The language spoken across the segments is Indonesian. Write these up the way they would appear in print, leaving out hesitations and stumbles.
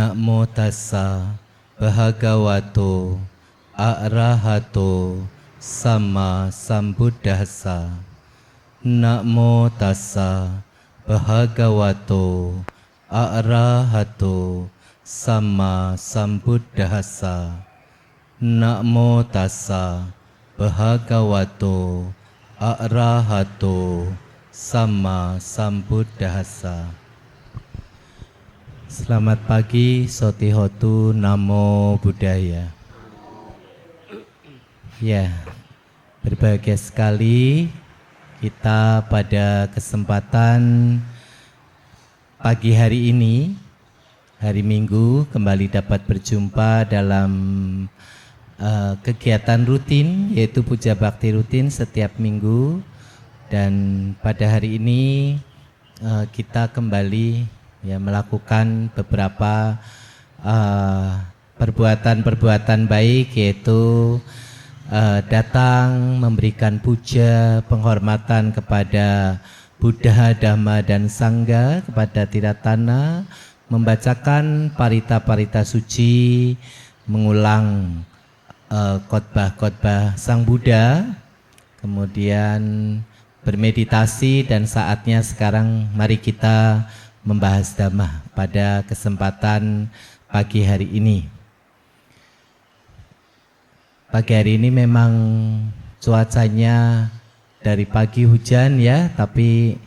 Namo tassa bhagavato arahato sama sambuddhassa. Namo tassa bhagavato arahato sama sambuddhassa. Namo tassa bhagavato arahato sama sambuddhassa. Selamat pagi, Sotihotu, Namo Buddhaya. Ya, berbahagia sekali kita pada kesempatan pagi hari ini, hari Minggu, kembali dapat berjumpa dalam kegiatan rutin, yaitu puja bakti rutin setiap minggu. Dan pada hari ini kita kembali melakukan beberapa perbuatan-perbuatan baik, yaitu datang memberikan puja penghormatan kepada Buddha, Dhamma, dan Sangha, kepada Tiratana, membacakan parita-parita suci, mengulang khotbah-khotbah Sang Buddha, kemudian bermeditasi, dan saatnya sekarang mari kita membahas Dhamma pada kesempatan pagi hari ini. Pagi hari ini memang cuacanya dari pagi hujan ya, tapi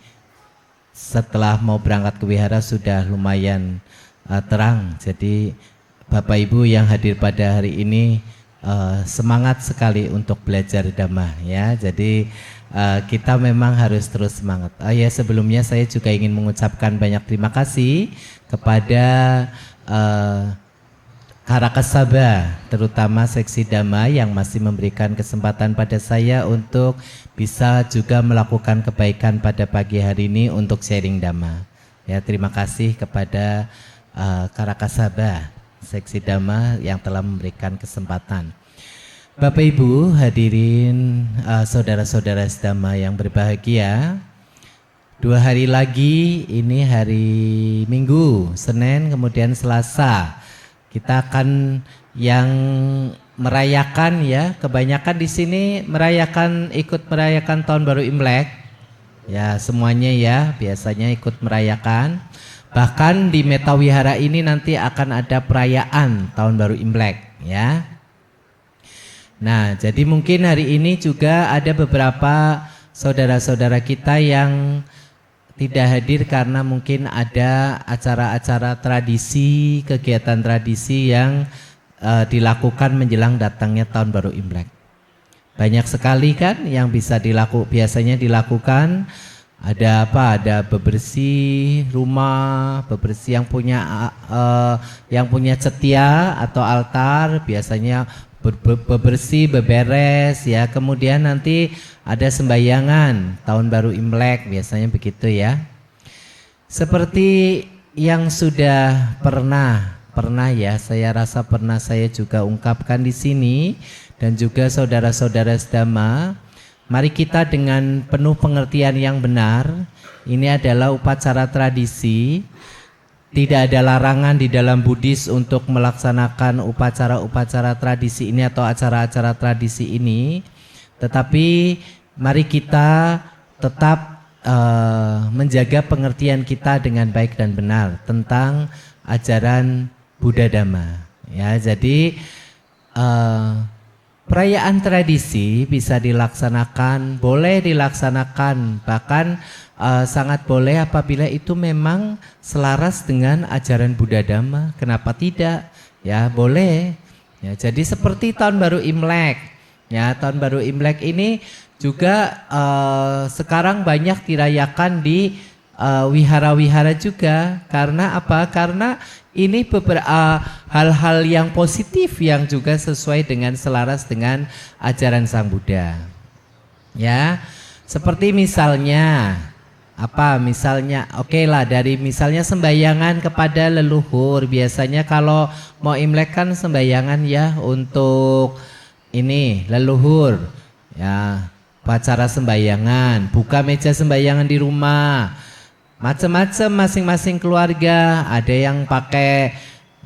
setelah mau berangkat ke wihara sudah lumayan terang. Jadi Bapak Ibu yang hadir pada hari ini semangat sekali untuk belajar Dhamma ya. Jadi kita memang harus terus semangat. Sebelumnya saya juga ingin mengucapkan banyak terima kasih kepada Karakasaba, terutama seksi Dhamma yang masih memberikan kesempatan pada saya untuk bisa juga melakukan kebaikan pada pagi hari ini untuk sharing Dhamma. Ya, terima kasih kepada Karakasaba, seksi Dhamma yang telah memberikan kesempatan. Bapak Ibu hadirin, saudara-saudara Dhamma yang berbahagia, 2 hari lagi, ini hari Minggu, Senin, kemudian Selasa. Kita akan yang merayakan ya, kebanyakan di sini ikut merayakan tahun baru Imlek. Ya, semuanya ya, biasanya ikut merayakan. Bahkan di Metawihara ini nanti akan ada perayaan tahun baru Imlek ya. Nah, jadi mungkin hari ini juga ada beberapa saudara-saudara kita yang tidak hadir karena mungkin ada acara-acara tradisi, kegiatan tradisi yang dilakukan menjelang datangnya tahun baru Imlek. Banyak sekali kan yang bisa biasanya dilakukan. Ada apa? Ada bebersih rumah, bebersih yang punya cetia atau altar, biasanya bebersih, beberes ya. Kemudian nanti ada sembayangan tahun baru Imlek, biasanya begitu ya. Seperti yang sudah pernah ya, saya rasa pernah saya juga ungkapkan di sini, dan juga saudara-saudara Dhamma, mari kita dengan penuh pengertian yang benar. Ini adalah upacara tradisi. Tidak ada larangan di dalam Buddhis untuk melaksanakan upacara-upacara tradisi ini atau acara-acara tradisi ini. Tetapi mari kita tetap menjaga pengertian kita dengan baik dan benar tentang ajaran Buddha Dhamma. Ya, jadi perayaan tradisi bisa dilaksanakan, boleh dilaksanakan, bahkan sangat boleh apabila itu memang selaras dengan ajaran Buddha Dhamma. Kenapa tidak? Ya, boleh. Ya, jadi seperti tahun baru Imlek. Ya, tahun baru Imlek ini juga sekarang banyak dirayakan di wihara-wihara juga. Karena apa? Karena ini beberapa hal-hal yang positif yang juga sesuai dengan selaras dengan ajaran Sang Buddha. Ya, seperti misalnya dari misalnya sembayangan kepada leluhur. Biasanya kalau mau Imlek kan sembayangan ya untuk ini leluhur ya, upacara sembayangan, buka meja sembayangan di rumah, macam-macam masing-masing keluarga. Ada yang pakai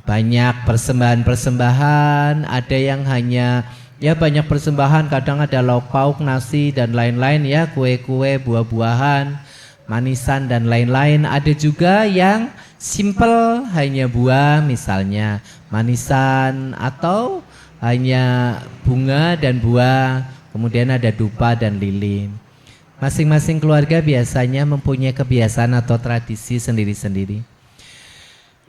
banyak persembahan-persembahan, ada yang hanya ya banyak persembahan, kadang ada lauk pauk, nasi dan lain-lain ya, kue-kue, buah-buahan, manisan dan lain-lain. Ada juga yang simple, hanya buah misalnya, manisan atau hanya bunga dan buah, kemudian ada dupa dan lilin. Masing-masing keluarga biasanya mempunyai kebiasaan atau tradisi sendiri-sendiri.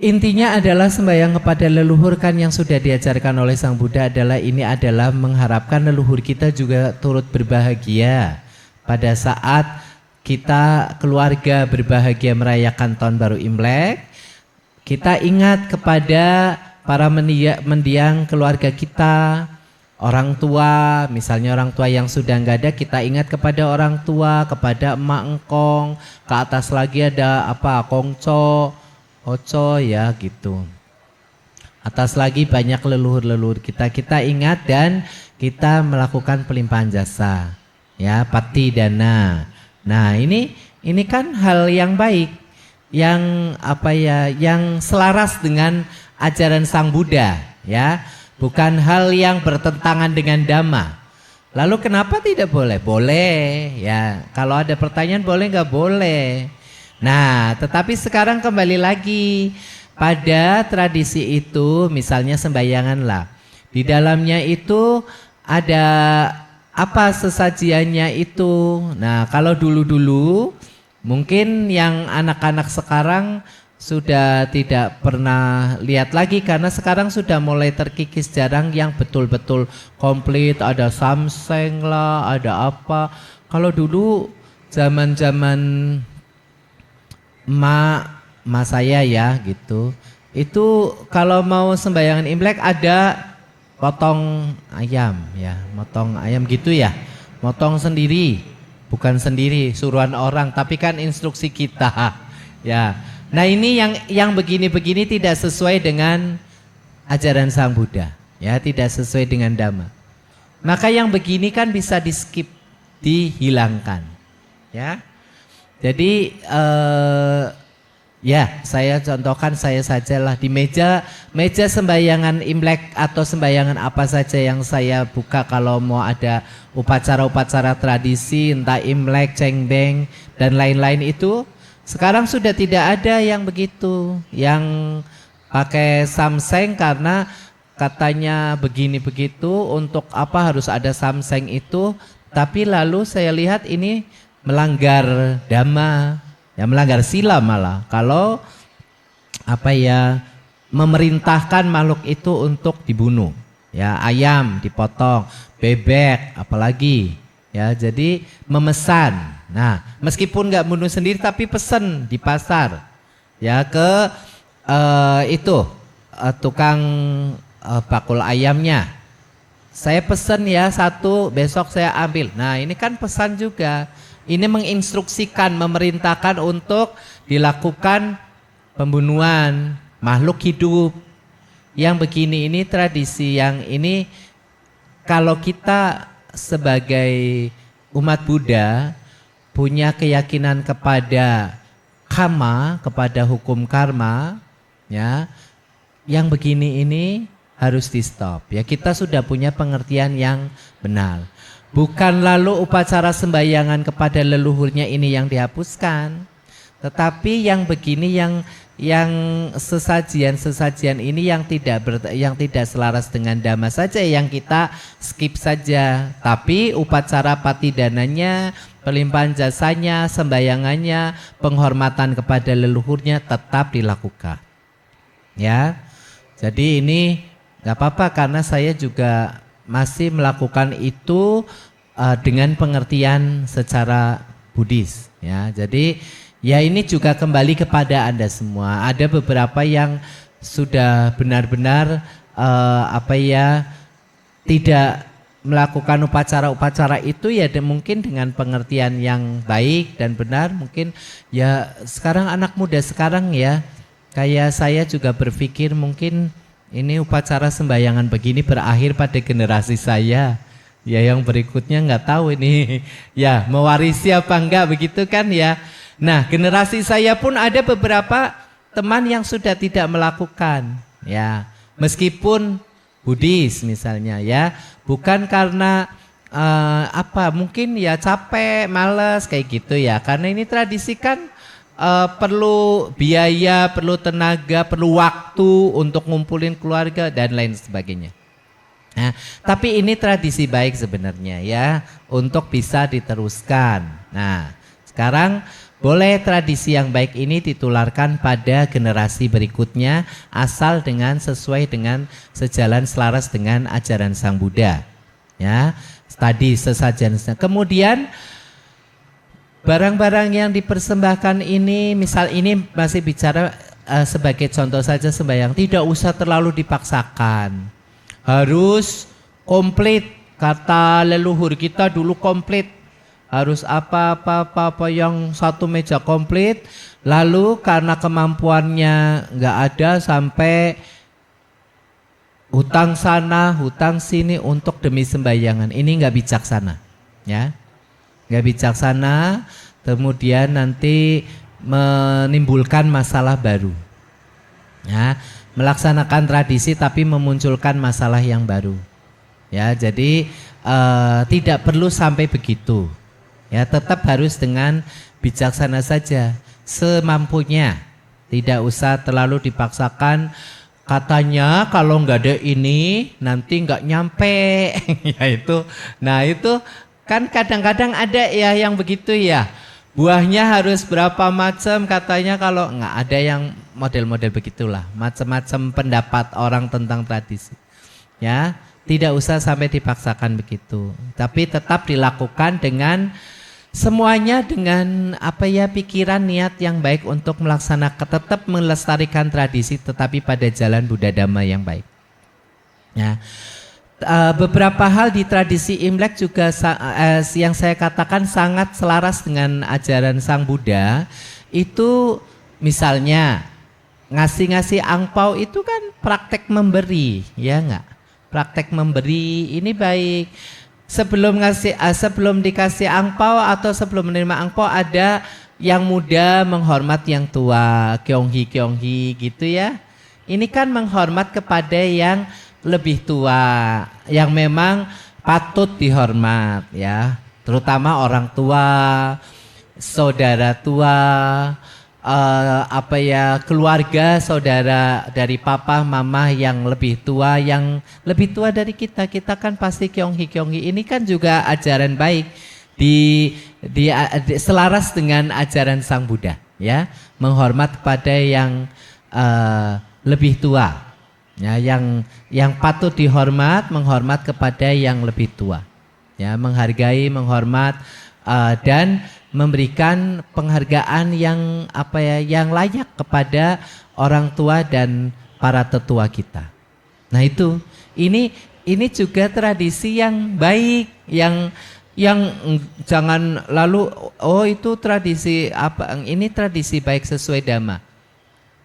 Intinya adalah sembahyang kepada leluhur kan yang sudah diajarkan oleh Sang Buddha adalah mengharapkan leluhur kita juga turut berbahagia pada saat kita keluarga berbahagia merayakan tahun baru Imlek. Kita ingat kepada para mendiang keluarga kita, orang tua, misalnya orang tua yang sudah nggak ada, kita ingat kepada orang tua, kepada emak engkong, ke atas lagi ada kongco, oco ya gitu. Atas lagi banyak leluhur-leluhur kita ingat dan kita melakukan pelimpahan jasa, ya pati dana. Nah ini kan hal yang baik, yang yang selaras dengan ajaran Sang Buddha, ya, bukan hal yang bertentangan dengan Dhamma. Lalu kenapa tidak boleh? Boleh, ya. Kalau ada pertanyaan boleh nggak boleh. Nah, tetapi sekarang kembali lagi pada tradisi itu, misalnya sembahyangan lah. Di dalamnya itu ada apa sesajiannya itu. Nah, kalau dulu-dulu mungkin yang anak-anak sekarang sudah tidak pernah lihat lagi karena sekarang sudah mulai terkikis, jarang yang betul-betul komplit, ada samseng lah, ada apa. Kalau dulu zaman-zaman emak saya ya gitu, itu kalau mau sembahyangan Imlek ada potong ayam ya, motong ayam gitu ya, motong sendiri, bukan sendiri suruhan orang, tapi kan instruksi kita ya. Nah ini yang begini-begini tidak sesuai dengan ajaran Sang Buddha, ya tidak sesuai dengan Dhamma. Maka yang begini kan bisa di skip, dihilangkan, ya. Jadi ya saya contohkan saya sajalah di meja sembahyangan Imlek atau sembahyangan apa saja yang saya buka kalau mau ada upacara-upacara tradisi, entah Imlek, Cengbeng dan lain-lain itu. Sekarang sudah tidak ada yang begitu, yang pakai samseng karena katanya begini begitu, untuk apa harus ada samseng itu. Tapi lalu saya lihat ini melanggar Dhamma, ya melanggar sila malah. Kalau memerintahkan makhluk itu untuk dibunuh, ya ayam dipotong, bebek apalagi, ya jadi memesan. Nah meskipun nggak bunuh sendiri tapi pesan di pasar, ya ke tukang bakul ayamnya. Saya pesan ya satu, besok saya ambil. Nah ini kan pesan juga. Ini menginstruksikan, memerintahkan untuk dilakukan pembunuhan makhluk hidup. Yang begini ini tradisi yang ini kalau kita sebagai umat Buddha punya keyakinan kepada karma, kepada hukum karma, ya, yang begini ini harus di stop. Ya kita sudah punya pengertian yang benar. Bukan lalu upacara sembahyangan kepada leluhurnya ini yang dihapuskan, tetapi yang begini yang sesajian ini yang tidak selaras dengan Dhamma saja yang kita skip saja. Tapi upacara patidananya, pelimpahan jasanya, sembahyangannya, penghormatan kepada leluhurnya tetap dilakukan. Ya, jadi ini nggak apa-apa karena saya juga masih melakukan itu dengan pengertian secara Buddhis, ya. Jadi ya ini juga kembali kepada Anda semua. Ada beberapa yang sudah benar-benar tidak melakukan upacara-upacara itu ya mungkin dengan pengertian yang baik dan benar. Mungkin ya sekarang anak muda sekarang ya kayak saya juga berpikir mungkin ini upacara sembahyangan begini berakhir pada generasi saya. Ya yang berikutnya nggak tahu ini ya mewarisi apa enggak begitu kan ya. Nah generasi saya pun ada beberapa teman yang sudah tidak melakukan. ya. Meskipun Buddhis misalnya ya, bukan karena mungkin ya capek, males kayak gitu ya. Karena ini tradisi kan perlu biaya, perlu tenaga, perlu waktu untuk ngumpulin keluarga dan lain sebagainya. Nah, tapi ini tradisi baik sebenarnya ya, untuk bisa diteruskan. Nah, sekarang boleh tradisi yang baik ini ditularkan pada generasi berikutnya asal dengan sesuai dengan sejalan selaras dengan ajaran Sang Buddha. Ya, tadi sesajen. Kemudian barang-barang yang dipersembahkan ini, misal ini masih bicara sebagai contoh saja sembahyang, tidak usah terlalu dipaksakan. Harus komplit, kata leluhur kita dulu komplit. Harus apa yang satu meja komplit. Lalu karena kemampuannya nggak ada sampai hutang sana, hutang sini untuk demi sembahyangan. Ini nggak bijaksana, ya. Nggak bijaksana, kemudian nanti menimbulkan masalah baru. Ya, melaksanakan tradisi tapi memunculkan masalah yang baru. Ya, jadi tidak perlu sampai begitu. Ya, tetap harus dengan bijaksana saja, semampunya. Tidak usah terlalu dipaksakan. Katanya kalau nggak ada ini nanti nggak nyampe. Ya itu. Nah itu kan kadang-kadang ada ya yang begitu ya. Buahnya harus berapa macam, katanya kalau nggak ada yang model-model begitulah. Macam-macam pendapat orang tentang tradisi. Ya, tidak usah sampai dipaksakan begitu. Tapi tetap dilakukan dengan semuanya dengan pikiran niat yang baik untuk melaksanakan, tetap melestarikan tradisi tetapi pada jalan Buddha Dhamma yang baik. Ya. Beberapa hal di tradisi Imlek juga yang saya katakan sangat selaras dengan ajaran Sang Buddha. Itu misalnya ngasih-ngasih angpau itu kan praktek memberi, ya enggak? Praktek memberi ini baik. Sebelum dikasih angpau atau sebelum menerima angpau ada yang muda menghormat yang tua, kyonghi gitu ya. Ini kan menghormat kepada yang lebih tua, yang memang patut dihormat ya, terutama orang tua, saudara tua, keluarga saudara dari papa mama yang lebih tua dari kita kan pasti kyonghi ini kan juga ajaran baik di selaras dengan ajaran Sang Buddha ya, menghormat kepada yang lebih tua. Ya, yang patut dihormat, menghormat kepada yang lebih tua. Ya, menghargai, menghormat dan memberikan penghargaan yang yang layak kepada orang tua dan para tetua kita. Nah, ini juga tradisi yang baik, yang jangan lalu itu tradisi ini tradisi baik sesuai Dhamma.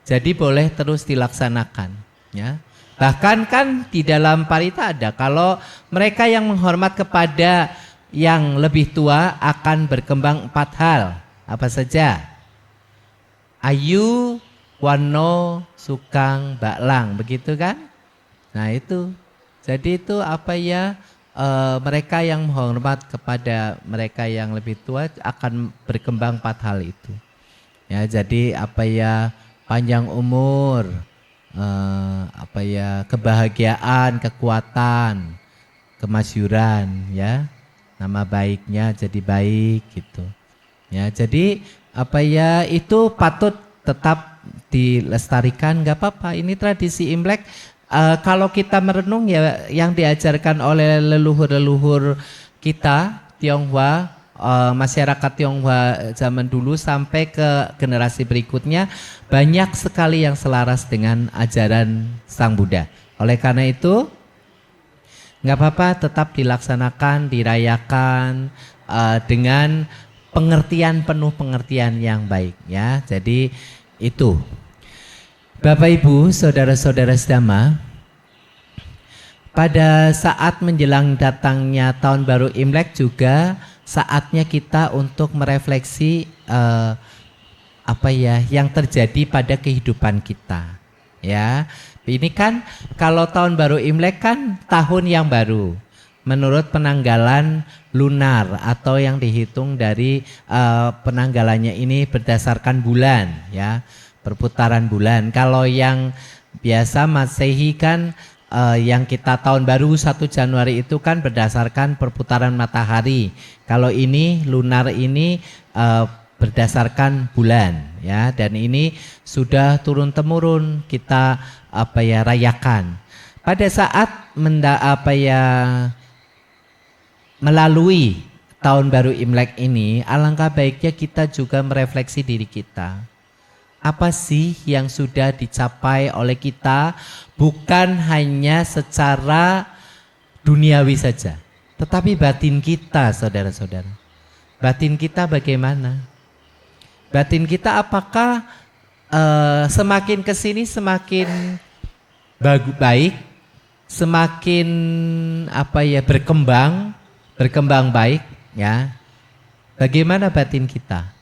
Jadi boleh terus dilaksanakan. Ya, bahkan kan di dalam parita ada kalau mereka yang menghormat kepada yang lebih tua akan berkembang 4 hal. Apa saja? Ayu, wano, sukang, baklang, begitu kan? Nah itu, jadi itu mereka yang menghormat kepada mereka yang lebih tua akan berkembang 4 hal itu. Ya, jadi panjang umur. Kebahagiaan, kekuatan, kemasyuran ya, nama baiknya jadi baik gitu ya. Jadi itu patut tetap dilestarikan, nggak apa-apa. Ini tradisi Imlek. Kalau kita merenung ya yang diajarkan oleh leluhur kita Tionghoa, masyarakat Tionghoa zaman dulu sampai ke generasi berikutnya banyak sekali yang selaras dengan ajaran Sang Buddha. Oleh karena itu nggak apa-apa, tetap dilaksanakan, dirayakan dengan penuh pengertian yang baik ya. Jadi itu Bapak Ibu, saudara-saudara sedama, pada saat menjelang datangnya tahun baru Imlek juga saatnya kita untuk merefleksi yang terjadi pada kehidupan kita Ya, ini kan kalau tahun baru Imlek kan tahun yang baru. Menurut penanggalan lunar atau yang dihitung dari penanggalannya ini berdasarkan bulan, ya, perputaran bulan. Kalau yang biasa Masehi kan yang kita tahun baru 1 Januari itu kan berdasarkan perputaran matahari. Kalau ini lunar ini berdasarkan bulan, ya, dan ini sudah turun temurun kita rayakan. Pada saat melalui tahun baru Imlek ini, alangkah baiknya kita juga merefleksi diri kita. Apa sih yang sudah dicapai oleh kita, bukan hanya secara duniawi saja, tetapi batin kita, saudara-saudara. Batin kita bagaimana? Batin kita apakah semakin kesini semakin baik, semakin berkembang baik, ya? Bagaimana batin kita?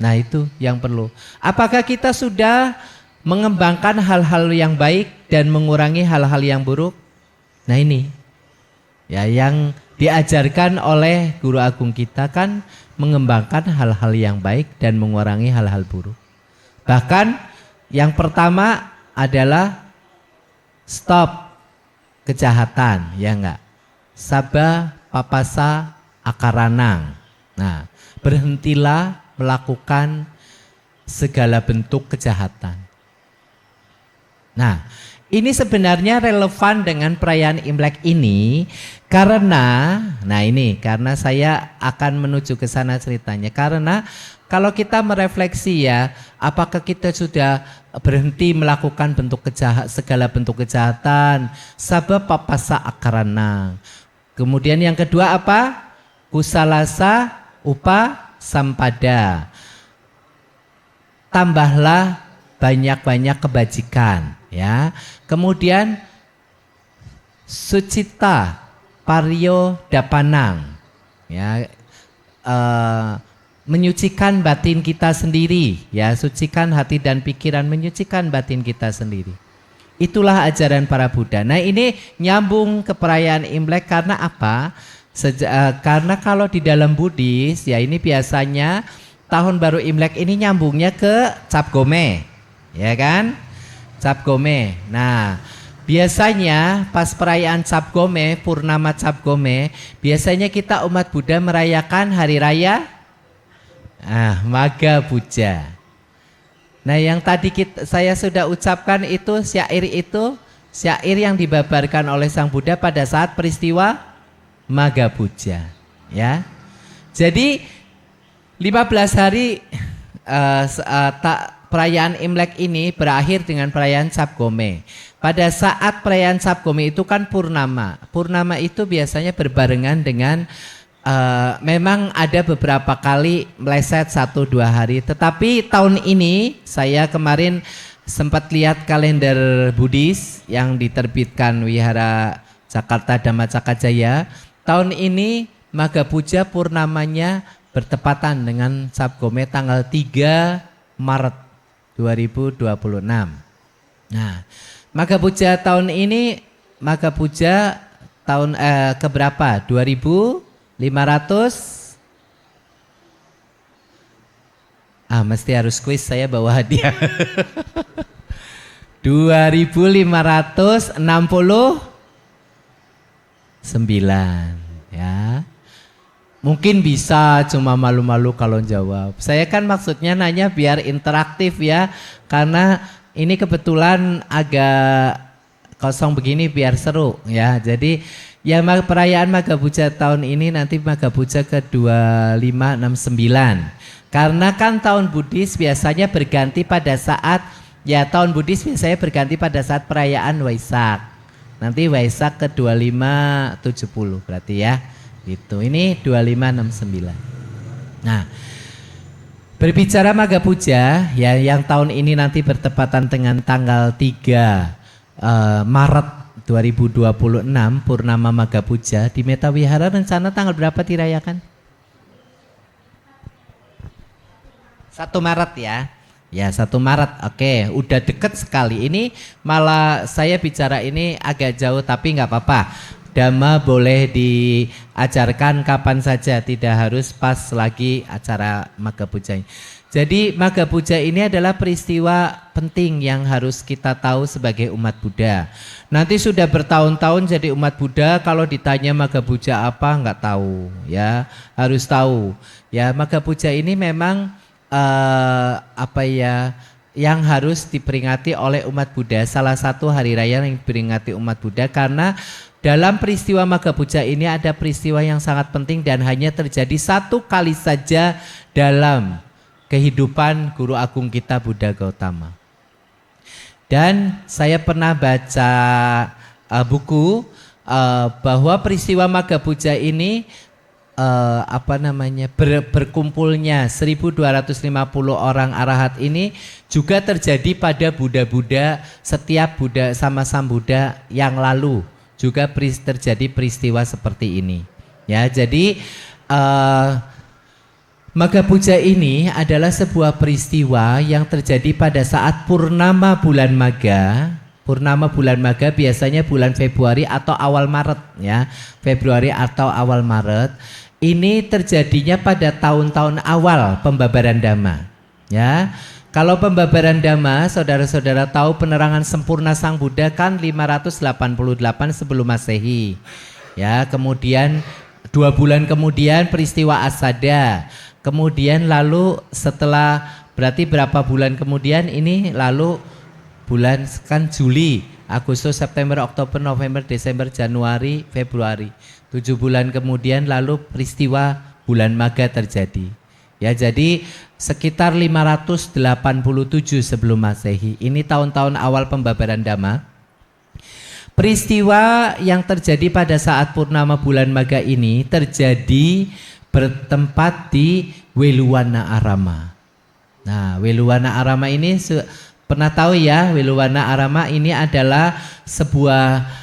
Nah, itu yang perlu. Apakah kita sudah mengembangkan hal-hal yang baik dan mengurangi hal-hal yang buruk? Nah, ini ya yang diajarkan oleh guru agung kita kan mengembangkan hal-hal yang baik dan mengurangi hal-hal buruk. Bahkan yang pertama adalah stop kejahatan, ya enggak? Sabah papasa akaranang. Nah, berhentilah melakukan segala bentuk kejahatan. Nah, ini sebenarnya relevan dengan perayaan Imlek ini karena saya akan menuju ke sana ceritanya. Karena kalau kita merefleksi ya, apakah kita sudah berhenti melakukan segala bentuk kejahatan? Sabab papasa akarana. Kemudian yang kedua apa? Kusalasa upa sampada. Tambahlah banyak-banyak kebajikan, ya. Kemudian sucita paryo dapanang, ya, menyucikan batin kita sendiri, ya, sucikan hati dan pikiran, menyucikan batin kita sendiri. Itulah ajaran para Buddha. Nah, ini nyambung ke perayaan Imlek karena apa? Karena kalau di dalam Buddhis, ya, ini biasanya tahun baru Imlek ini nyambungnya ke Cap Gome, ya kan? Cap Gome. Nah, biasanya pas perayaan Cap Gome, Purnama Cap Gome, biasanya kita umat Buddha merayakan hari raya Magha Puja. Nah, yang tadi saya sudah ucapkan itu syair yang dibabarkan oleh Sang Buddha pada saat peristiwa Magha Puja, ya. Jadi 15 hari perayaan Imlek ini berakhir dengan perayaan Cap Gome. Pada saat perayaan Cap Gome itu kan purnama. Purnama itu biasanya berbarengan dengan memang ada beberapa kali meleset 1-2 hari. Tetapi tahun ini saya kemarin sempat lihat kalender Buddhis yang diterbitkan Wihara Jakarta Dhamma Cakajaya. Tahun ini Magha Puja purnamanya bertepatan dengan Cap Gome tanggal 3 Maret 2026. Nah, Magha Puja tahun ini Magha Puja tahun keberapa? 2500 mesti harus kuis, saya bawa hadiah. 2569, ya. Mungkin bisa, cuma malu-malu kalau jawab. Saya kan maksudnya nanya biar interaktif ya, karena ini kebetulan agak kosong begini biar seru ya. Jadi ya perayaan Magha Puja tahun ini nanti Magha Puja ke-2569. Karena kan tahun Buddhis biasanya berganti pada saat, ya tahun Buddhis biasanya berganti pada saat perayaan Waisak. Nanti Waisak ke-2570 berarti ya. Itu ini 2569. Nah, berbicara Magha Puja ya, yang tahun ini nanti bertepatan dengan tanggal 3 Maret 2026 Purnama Magha Puja di Meta Wihara. Rencana tanggal berapa dirayakan? 1 Maret ya. Ya 1 Maret, oke, udah deket sekali. Ini malah saya bicara ini agak jauh tapi nggak apa-apa. Dhamma boleh diajarkan kapan saja, tidak harus pas lagi acara Magha Puja. Jadi Magha Puja ini adalah peristiwa penting yang harus kita tahu sebagai umat Buddha. Nanti sudah bertahun-tahun jadi umat Buddha, kalau ditanya Magha Puja apa nggak tahu, ya harus tahu. Ya Magha Puja ini memang yang harus diperingati oleh umat Buddha, salah satu hari raya yang diperingati umat Buddha, karena dalam peristiwa Magha Puja ini ada peristiwa yang sangat penting dan hanya terjadi 1 kali saja dalam kehidupan Guru Agung kita Buddha Gautama. Dan saya pernah baca buku bahwa peristiwa Magha Puja ini berkumpulnya 1250 orang arahat ini juga terjadi pada Buddha-Buddha, setiap Buddha sama Sang Buddha yang lalu juga terjadi peristiwa seperti ini. Ya, jadi Magha Puja ini adalah sebuah peristiwa yang terjadi pada saat purnama bulan Magha. Purnama bulan Magha biasanya bulan Februari atau awal Maret, ya. Februari atau awal Maret. Ini terjadinya pada tahun-tahun awal pembabaran Dhamma, ya. Kalau pembabaran Dhamma, saudara-saudara tahu penerangan sempurna Sang Buddha kan 588 sebelum Masehi. Ya, kemudian 2 bulan kemudian peristiwa Asada. Kemudian lalu setelah berarti berapa bulan kemudian ini lalu bulan kan Juli, Agustus, September, Oktober, November, Desember, Januari, Februari. 7 bulan kemudian lalu peristiwa bulan Magha terjadi. Ya, jadi sekitar 587 sebelum Masehi. Ini tahun-tahun awal pembabaran Dhamma. Peristiwa yang terjadi pada saat purnama bulan Magha ini terjadi bertempat di Weluwana Arama. Nah, Weluwana Arama ini pernah tahu ya, Weluwana Arama ini adalah sebuah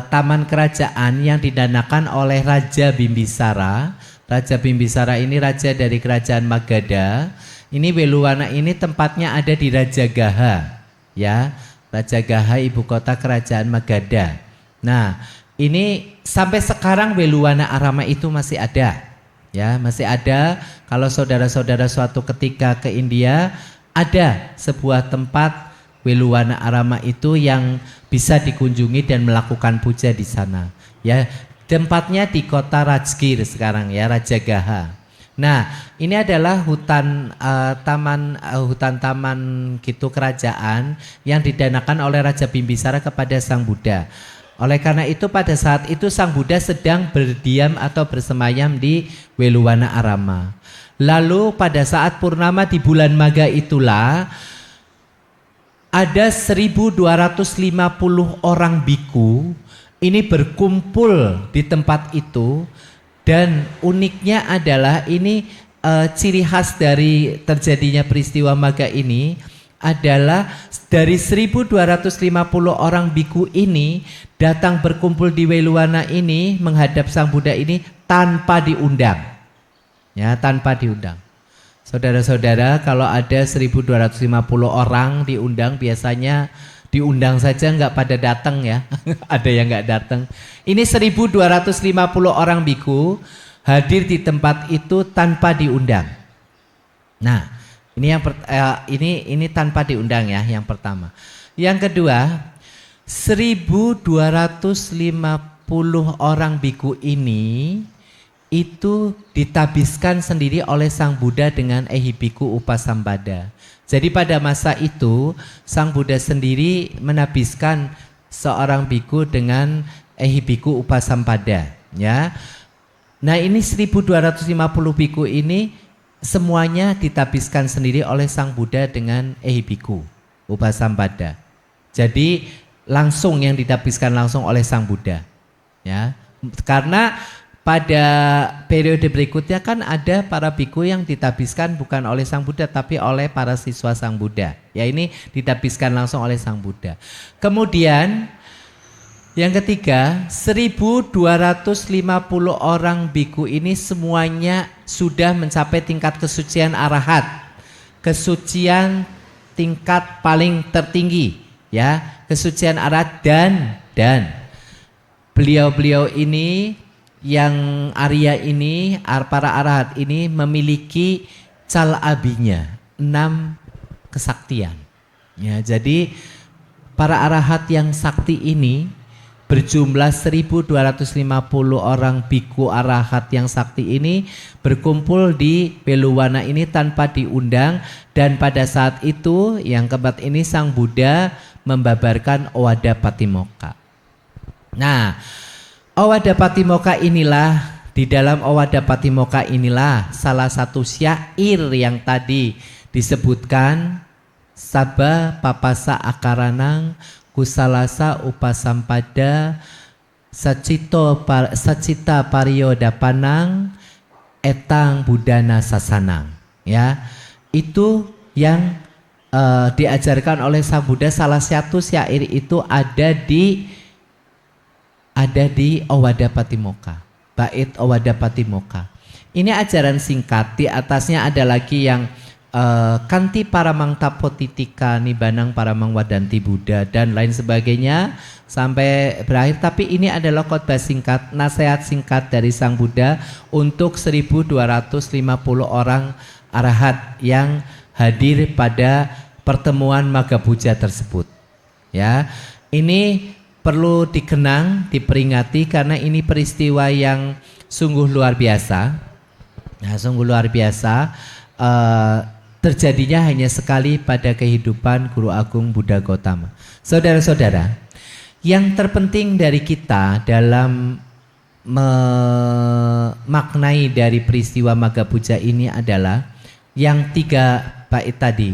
taman kerajaan yang didanakan oleh Raja Bimbisara. Raja Bimbisara ini raja dari kerajaan Magadha. Ini Weluwana ini tempatnya ada di Rajagaha, ya. Rajagaha ibu kota kerajaan Magadha. Nah, ini sampai sekarang Weluwana Arama itu masih ada, ya, masih ada. Kalau saudara-saudara suatu ketika ke India, ada sebuah tempat Weluwana Arama itu yang bisa dikunjungi dan melakukan puja di sana. Ya, tempatnya di kota Rajgir sekarang, ya, Rajagaha. Nah, ini adalah hutan-taman gitu kerajaan yang didanakan oleh Raja Bimbisara kepada Sang Buddha. Oleh karena itu pada saat itu Sang Buddha sedang berdiam atau bersemayam di Weluwana Arama. Lalu pada saat purnama di bulan Magha itulah ada 1250 orang biku ini berkumpul di tempat itu, dan uniknya adalah ini ciri khas dari terjadinya peristiwa Magha ini adalah dari 1250 orang biku ini datang berkumpul di Weluwana ini menghadap Sang Buddha ini tanpa diundang, ya, tanpa diundang. Saudara-saudara, kalau ada 1250 orang diundang, biasanya diundang saja nggak pada datang, ya. Ada yang nggak datang. Ini 1250 orang biku hadir di tempat itu tanpa diundang. Nah, ini tanpa diundang, ya, yang pertama. Yang kedua, 1250 orang biku ini itu ditabiskan sendiri oleh Sang Buddha dengan Ehibiku Upasambada. Jadi pada masa itu Sang Buddha sendiri menabiskan seorang biku dengan Ehibiku Upasambada, ya. Nah, ini 1250 biku ini semuanya ditabiskan sendiri oleh Sang Buddha dengan Ehibiku Upasambada. Jadi langsung yang ditabiskan langsung oleh Sang Buddha, ya. Karena pada periode berikutnya kan ada para biku yang ditabiskan bukan oleh Sang Buddha tapi oleh para siswa Sang Buddha. Ya, ini ditabiskan langsung oleh Sang Buddha. Kemudian yang ketiga, 1250 orang biku ini semuanya sudah mencapai tingkat kesucian arahat. Kesucian tingkat paling tertinggi, ya, kesucian arahat dan beliau-beliau ini yang Arya ini, para arahat ini memiliki calabinya 6 kesaktian. Ya, jadi para arahat yang sakti ini berjumlah 1.250 orang biku arahat yang sakti ini berkumpul di Beluwana ini tanpa diundang, dan pada saat itu yang keempat ini Sang Buddha membabarkan Owada Patimokkha. Nah, Owada Patimokkha inilah, di dalam Owada Patimokkha inilah salah satu syair yang tadi disebutkan, Sabba papasa akaranang kusalasa upasampada sacita pariyodapanang etang budana sasanang. Ya, itu yang diajarkan oleh Sang Buddha. Salah satu syair itu ada di Owada Patimokkha, bait Owada Patimokkha. Ini ajaran singkat, di atasnya ada lagi yang Kanti paramang tapotitika nibanang paramang wadanti Buddha dan lain sebagainya sampai berakhir. Tapi ini adalah khotbah singkat, nasihat singkat dari Sang Buddha untuk 1.250 orang arahat yang hadir pada pertemuan Maghapuja tersebut. Ya, ini perlu dikenang, diperingati karena ini peristiwa yang sungguh luar biasa. Nah, sungguh luar biasa. Terjadinya hanya sekali pada kehidupan Guru Agung Buddha Gautama. Saudara-saudara, yang terpenting dari kita dalam memaknai dari peristiwa Maghapuja ini adalah yang 3 bait tadi.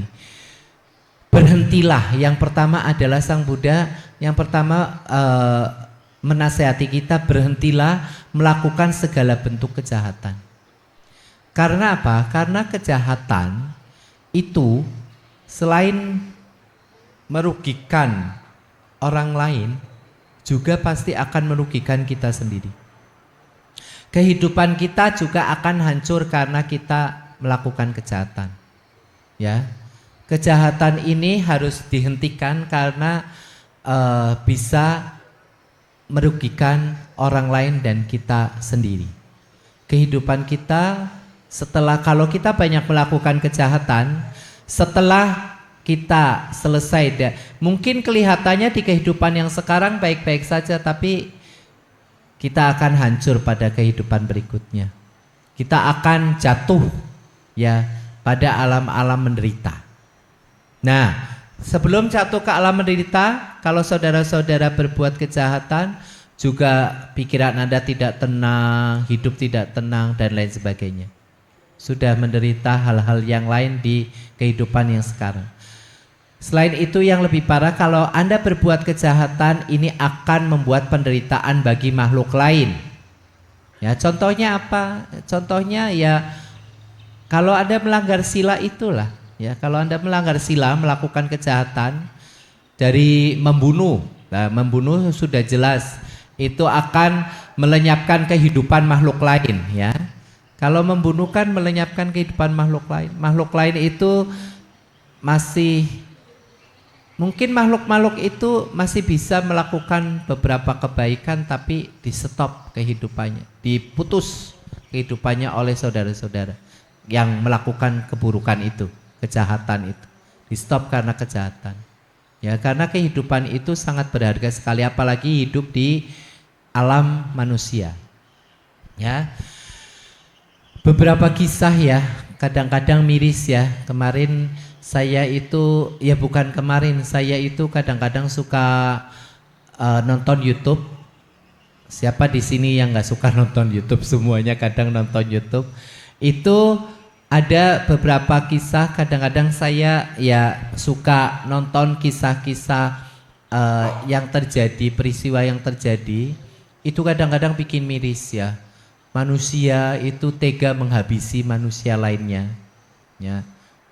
Berhentilah. Yang pertama adalah Sang Buddha yang pertama menasihati kita, berhentilah melakukan segala bentuk kejahatan. Karena apa? Karena kejahatan itu selain merugikan orang lain, juga pasti akan merugikan kita sendiri. Kehidupan kita juga akan hancur karena kita melakukan kejahatan. Ya, kejahatan ini harus dihentikan karena bisa merugikan orang lain dan kita sendiri. Kehidupan kita kalau kita banyak melakukan kejahatan, setelah kita selesai, mungkin kelihatannya di kehidupan yang sekarang baik-baik saja, tapi kita akan hancur pada kehidupan berikutnya. Kita akan jatuh ya pada alam-alam menderita. Nah, sebelum jatuh ke alam menderita, kalau saudara-saudara berbuat kejahatan, juga pikiran Anda tidak tenang, hidup tidak tenang dan lain sebagainya. Sudah menderita hal-hal yang lain di kehidupan yang sekarang. Selain itu yang lebih parah, kalau Anda berbuat kejahatan, ini akan membuat penderitaan bagi makhluk lain. Ya, contohnya apa? Contohnya ya kalau Anda melanggar sila itulah. Ya, kalau Anda melanggar sila, melakukan kejahatan dari membunuh. Nah, membunuh sudah jelas itu akan melenyapkan kehidupan makhluk lain, ya. Kalau membunuh kan melenyapkan kehidupan makhluk lain. Makhluk lain itu masih, mungkin makhluk-makhluk itu masih bisa melakukan beberapa kebaikan, tapi di stop kehidupannya, diputus kehidupannya oleh saudara-saudara yang melakukan keburukan itu, kejahatan itu, di stop karena kejahatan. Ya, karena kehidupan itu sangat berharga sekali, apalagi hidup di alam manusia. Ya. Beberapa kisah ya, kadang-kadang miris ya. Kemarin saya itu, ya bukan kemarin, saya itu kadang-kadang suka nonton YouTube. Siapa di sini yang nggak suka nonton YouTube? Semuanya kadang nonton YouTube. Itu ada beberapa kisah, kadang-kadang saya ya suka nonton kisah-kisah yang terjadi, peristiwa yang terjadi. Itu kadang-kadang bikin miris ya. Manusia itu tega menghabisi manusia lainnya, ya.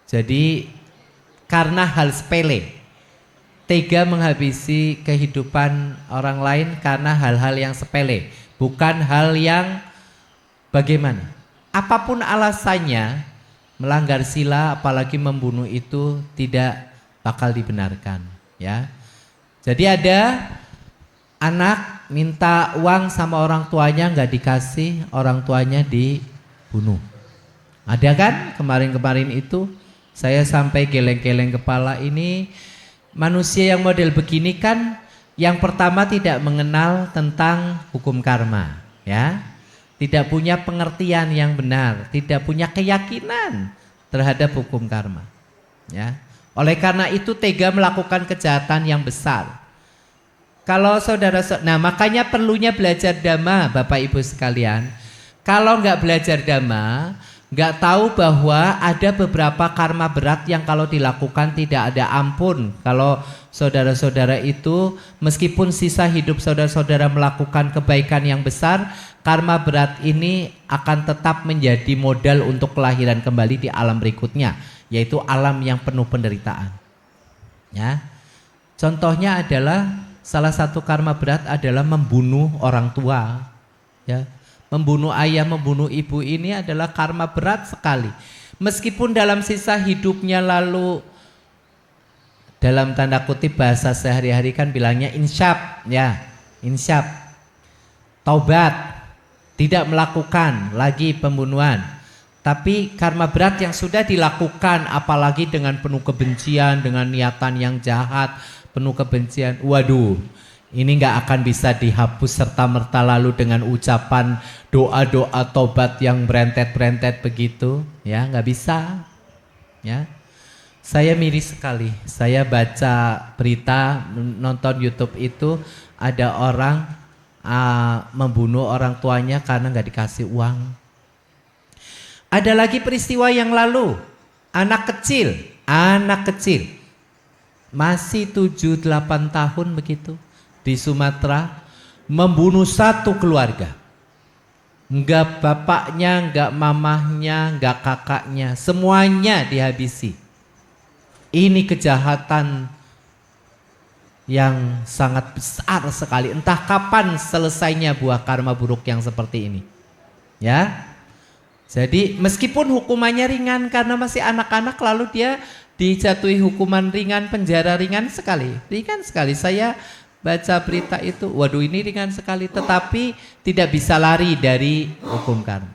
Jadi karena hal sepele, tega menghabisi kehidupan orang lain karena hal-hal yang sepele, bukan hal yang bagaimana. Apapun alasannya, melanggar sila apalagi membunuh itu tidak bakal dibenarkan, ya. Jadi ada anak minta uang sama orang tuanya, nggak dikasih, orang tuanya dibunuh. Ada kan kemarin-kemarin itu, saya sampai geleng-geleng kepala. Ini manusia yang model begini kan, yang pertama tidak mengenal tentang hukum karma, ya, tidak punya pengertian yang benar, tidak punya keyakinan terhadap hukum karma, ya. Oleh karena itu tega melakukan kejahatan yang besar. Kalau nah makanya perlunya belajar dhamma, Bapak Ibu sekalian. Kalau nggak belajar dhamma, nggak tahu bahwa ada beberapa karma berat yang kalau dilakukan tidak ada ampun. Kalau saudara-saudara itu meskipun sisa hidup saudara-saudara melakukan kebaikan yang besar, karma berat ini akan tetap menjadi modal untuk kelahiran kembali di alam berikutnya, yaitu alam yang penuh penderitaan, ya. Contohnya adalah salah satu karma berat adalah membunuh orang tua, ya. Membunuh ayah, membunuh ibu ini adalah karma berat sekali. Meskipun dalam sisa hidupnya lalu dalam tanda kutip bahasa sehari-hari kan bilangnya insyaf, ya, insyaf, taubat, tidak melakukan lagi pembunuhan. Tapi karma berat yang sudah dilakukan, apalagi dengan penuh kebencian, dengan niatan yang jahat, penuh kebencian, waduh, ini nggak akan bisa dihapus serta-merta lalu dengan ucapan doa-doa tobat yang berentet-berentet begitu, ya, nggak bisa, ya. Saya miris sekali, saya baca berita, nonton YouTube itu ada orang membunuh orang tuanya karena nggak dikasih uang. Ada lagi peristiwa yang lalu, anak kecil masih 7-8 tahun begitu di Sumatera membunuh satu keluarga. Enggak bapaknya, enggak mamahnya, enggak kakaknya, semuanya dihabisi. Ini kejahatan yang sangat besar sekali. Entah kapan selesainya buah karma buruk yang seperti ini, ya. Jadi meskipun hukumannya ringan karena masih anak-anak, lalu dia dijatuhi hukuman ringan, penjara ringan sekali. Saya baca berita itu, waduh ini ringan sekali, tetapi tidak bisa lari dari hukum karma.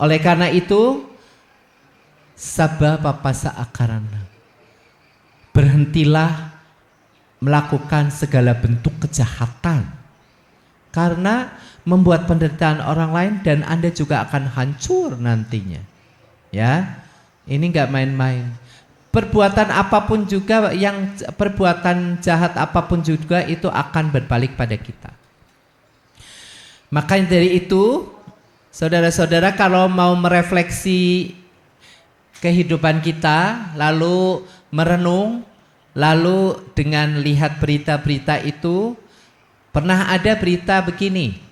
Oleh karena itu, sabba papasa akarana, berhentilah melakukan segala bentuk kejahatan, karena membuat penderitaan orang lain dan Anda juga akan hancur nantinya, ya. Ini nggak main-main. Perbuatan apapun juga, yang perbuatan jahat apapun juga itu akan berbalik pada kita. Makanya dari itu, saudara-saudara, kalau mau merefleksi kehidupan kita, lalu merenung, lalu dengan lihat berita-berita itu, pernah ada berita begini.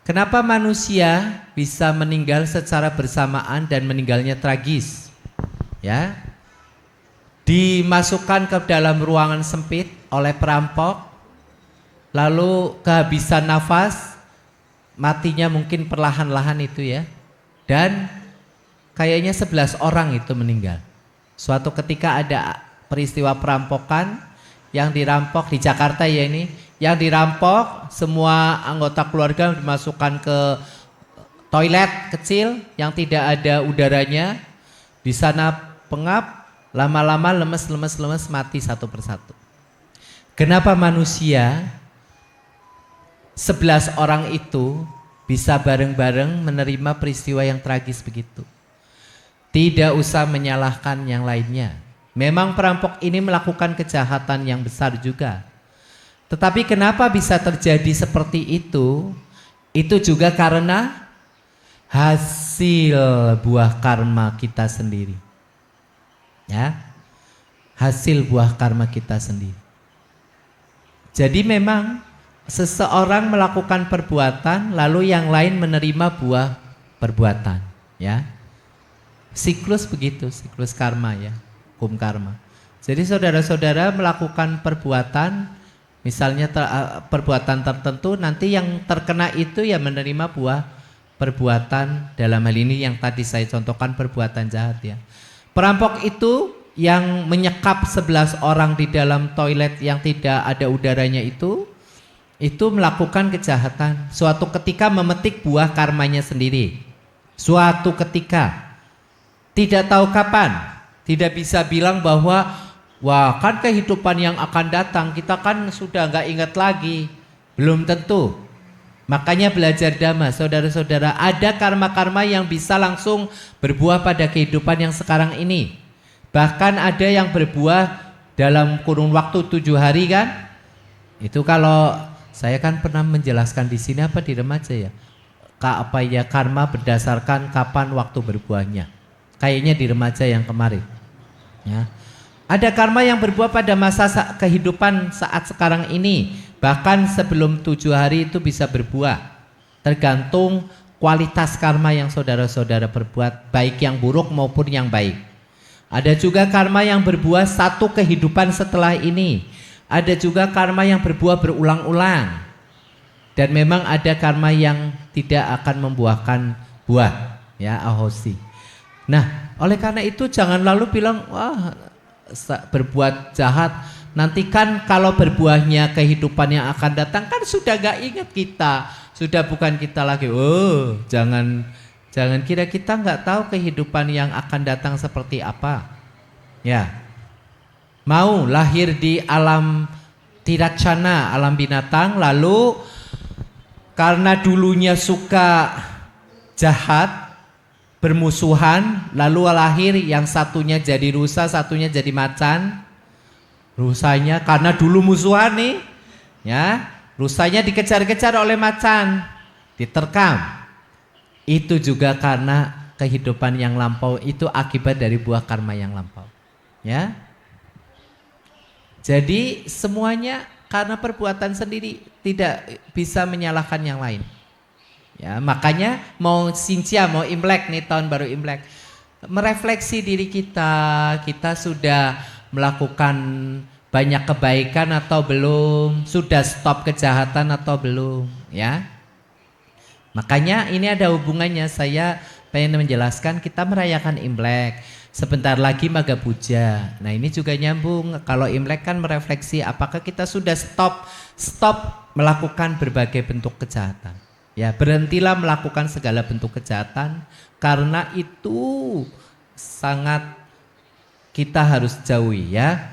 Kenapa manusia bisa meninggal secara bersamaan dan meninggalnya tragis? Ya, dimasukkan ke dalam ruangan sempit oleh perampok, lalu kehabisan nafas, matinya mungkin perlahan-lahan itu, ya. Dan kayaknya 11 orang itu meninggal. Suatu ketika ada peristiwa perampokan, yang dirampok di Jakarta, ya ini. Yang dirampok semua anggota keluarga dimasukkan ke toilet kecil yang tidak ada udaranya. Di sana pengap, lama-lama lemes mati satu persatu. Kenapa manusia 11 orang itu bisa bareng-bareng menerima peristiwa yang tragis begitu? Tidak usah menyalahkan yang lainnya. Memang perampok ini melakukan kejahatan yang besar juga. Tetapi kenapa bisa terjadi seperti itu? Itu juga karena hasil buah karma kita sendiri. Ya, hasil buah karma kita sendiri. Jadi memang seseorang melakukan perbuatan, lalu yang lain menerima buah perbuatan. Ya, siklus begitu, siklus karma, ya, hukum karma. Jadi saudara-saudara melakukan perbuatan, misalnya perbuatan tertentu, nanti yang terkena itu ya menerima buah perbuatan, dalam hal ini yang tadi saya contohkan perbuatan jahat, ya. Perampok itu yang menyekap 11 orang di dalam toilet yang tidak ada udaranya itu melakukan kejahatan. Suatu ketika memetik buah karmanya sendiri. Suatu ketika, tidak tahu kapan, tidak bisa bilang bahwa wah kan kehidupan yang akan datang kita kan sudah nggak ingat lagi. Belum tentu. Makanya belajar Dhamma, saudara-saudara, ada karma-karma yang bisa langsung berbuah pada kehidupan yang sekarang ini. Bahkan ada yang berbuah dalam kurun waktu 7 hari kan. Itu kalau saya kan pernah menjelaskan di sini apa di remaja ya. Karma berdasarkan kapan waktu berbuahnya. Kayaknya di remaja yang kemarin. Ya. Ada karma yang berbuah pada masa kehidupan saat sekarang ini. Bahkan sebelum 7 hari itu bisa berbuah. Tergantung kualitas karma yang saudara-saudara perbuat, baik yang buruk maupun yang baik. Ada juga karma yang berbuah satu kehidupan setelah ini. Ada juga karma yang berbuah berulang-ulang. Dan memang ada karma yang tidak akan membuahkan buah, ya, ahosi. Nah, oleh karena itu jangan lalu bilang, wah, berbuat jahat, nanti kan kalau berbuahnya kehidupan yang akan datang kan sudah gak ingat kita, sudah bukan kita lagi. Oh, jangan kira kita nggak tahu kehidupan yang akan datang seperti apa. Ya, mau lahir di alam tiracana, alam binatang, lalu karena dulunya suka jahat, bermusuhan, lalu lahir yang satunya jadi rusa, satunya jadi macan. Rusanya karena dulu musuhan nih, ya, rusanya dikejar-kejar oleh macan, diterkam. Itu juga karena kehidupan yang lampau, itu akibat dari buah karma yang lampau, ya. Jadi semuanya karena perbuatan sendiri, tidak bisa menyalahkan yang lain. Ya, makanya mau Sincia, mau Imlek nih, tahun baru Imlek, merefleksi diri kita sudah melakukan banyak kebaikan atau belum, sudah stop kejahatan atau belum, ya. Makanya ini ada hubungannya, saya pengen menjelaskan kita merayakan Imlek, sebentar lagi Maga Puja. Nah ini juga nyambung, kalau Imlek kan merefleksi apakah kita sudah stop melakukan berbagai bentuk kejahatan. Ya, berhentilah melakukan segala bentuk kejahatan, karena itu sangat kita harus jauhi, ya.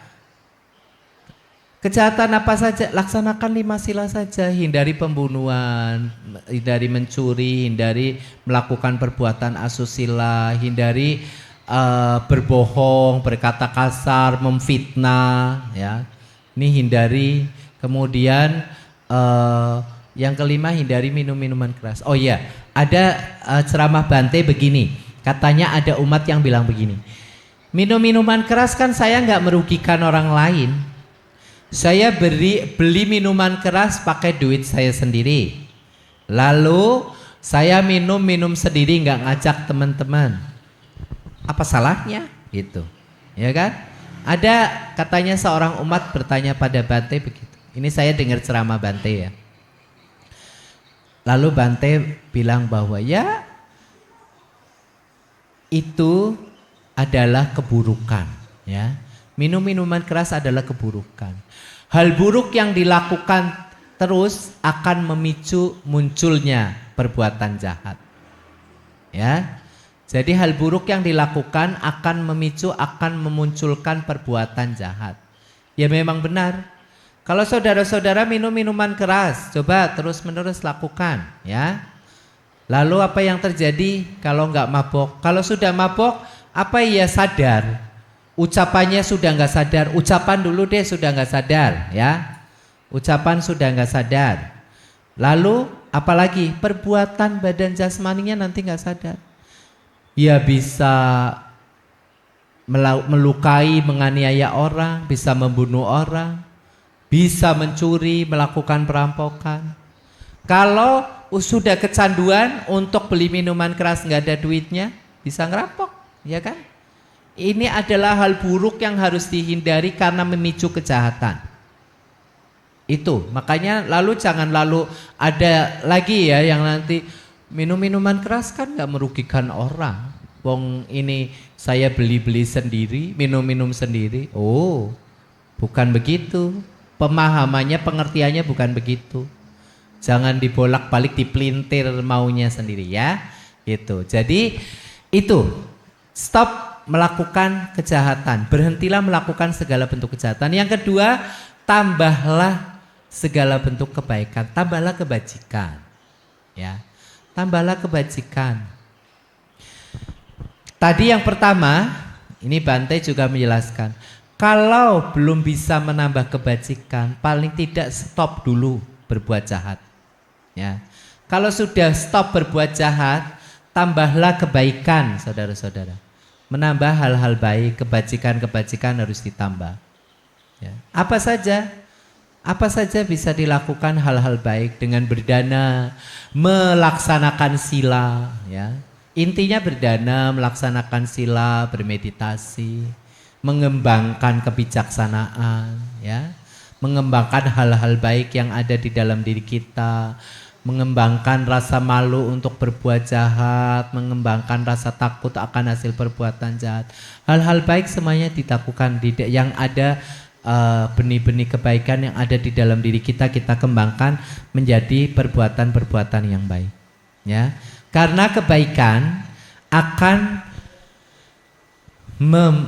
Kejahatan apa saja, laksanakan 5 sila saja, hindari pembunuhan, hindari mencuri, hindari melakukan perbuatan asusila, hindari berbohong, berkata kasar, memfitnah, ya. Ini hindari. Kemudian yang kelima, hindari minum minuman keras. Oh iya, ada ceramah Bante begini. Katanya ada umat yang bilang begini, minum minuman keras kan saya nggak merugikan orang lain. Saya beli minuman keras pakai duit saya sendiri. Lalu saya minum sendiri, nggak ngajak teman-teman. Apa salahnya? Gitu, ya kan? Ada katanya seorang umat bertanya pada Bante begitu. Ini saya dengar ceramah Bante ya. Lalu Bante bilang bahwa ya itu adalah keburukan, ya. Minum minuman keras adalah keburukan. Hal buruk yang dilakukan terus akan memicu munculnya perbuatan jahat. Ya. Jadi hal buruk yang dilakukan akan memicu, akan memunculkan perbuatan jahat. Ya memang benar. Kalau saudara-saudara minum minuman keras, coba terus-menerus lakukan, ya. Lalu apa yang terjadi kalau nggak mabok? Kalau sudah mabok, apa ya sadar? Ucapannya sudah nggak sadar. Ucapan dulu deh sudah nggak sadar, ya. Ucapan sudah nggak sadar. Lalu apalagi perbuatan badan jasmaninya nanti nggak sadar. Ya bisa melukai, menganiaya orang, bisa membunuh orang, bisa mencuri, melakukan perampokan. Kalau sudah kecanduan untuk beli minuman keras nggak ada duitnya, bisa ngerampok, ya kan? Ini adalah hal buruk yang harus dihindari karena memicu kejahatan. Itu makanya lalu jangan lalu ada lagi ya yang nanti minum minuman keras kan nggak merugikan orang. Wong ini saya beli-beli sendiri, minum-minum sendiri. Oh, bukan begitu. Pemahamannya, pengertiannya bukan begitu. Jangan dibolak-balik, dipelintir maunya sendiri ya. Gitu. Jadi itu, stop melakukan kejahatan. Berhentilah melakukan segala bentuk kejahatan. Yang kedua, tambahlah segala bentuk kebaikan. Tambahlah kebajikan. Ya. Tambahlah kebajikan. Tadi yang pertama, ini Bante juga menjelaskan, kalau belum bisa menambah kebajikan, paling tidak stop dulu berbuat jahat. Ya. Kalau sudah stop berbuat jahat, tambahlah kebaikan, saudara-saudara. Menambah hal-hal baik, kebajikan-kebajikan harus ditambah. Ya. Apa saja? Apa saja bisa dilakukan hal-hal baik dengan berdana, melaksanakan sila, ya. Intinya berdana, melaksanakan sila, bermeditasi, mengembangkan kebijaksanaan, ya. Mengembangkan hal-hal baik yang ada di dalam diri kita, mengembangkan rasa malu untuk berbuat jahat, mengembangkan rasa takut akan hasil perbuatan jahat. Hal-hal baik semuanya dilakukan, yang ada benih-benih kebaikan yang ada di dalam diri kita, kita kembangkan menjadi perbuatan-perbuatan yang baik, ya. Karena kebaikan akan